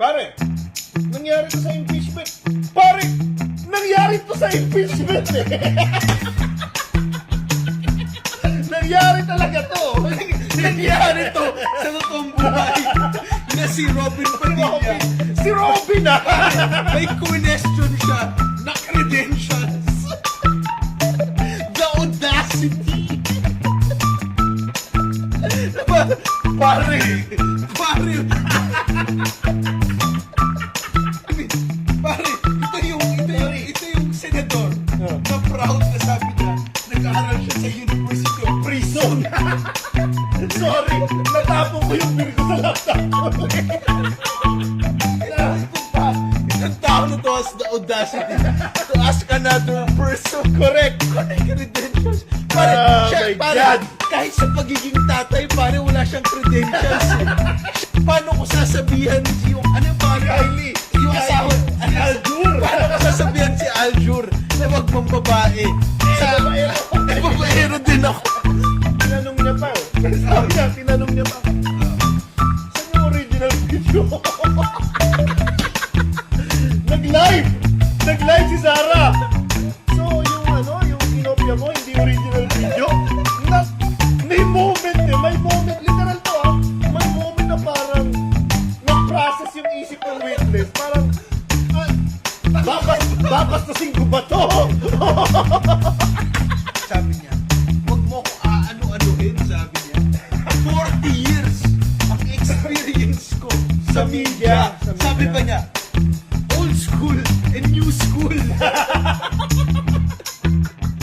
Pare, nangyari to sa impeachment. Pare, nangyari to sa impeachment eh. Nangyari talaga to. Nangyari to sa totoong buhay na si Robin Padilla. Si Robin na. May question siya na credentials. The audacity. Pare, Pare, pare, ito yung senador na proud na sabi niya, nag-aaral siya sa University of prison. Sorry, natapong ko yung beer ko sa laptop ko. Isang tao na to has the audacity to ask another person. Correct. Credentials. Pare, Oh siya, my pare, God. kahit sa pagiging tatay, pare, wala siyang credentials. Paano ko sasabihan yung, ano yung pare? Yung asawa, Si Aljur. paano ko sasabihan si Aljur na wag mong babae? Babaero din ako. Tinanong niya pa. Sabi niya, tinanong niya pa. Saan yung original video? Nag-live! Nag-live si Sarah!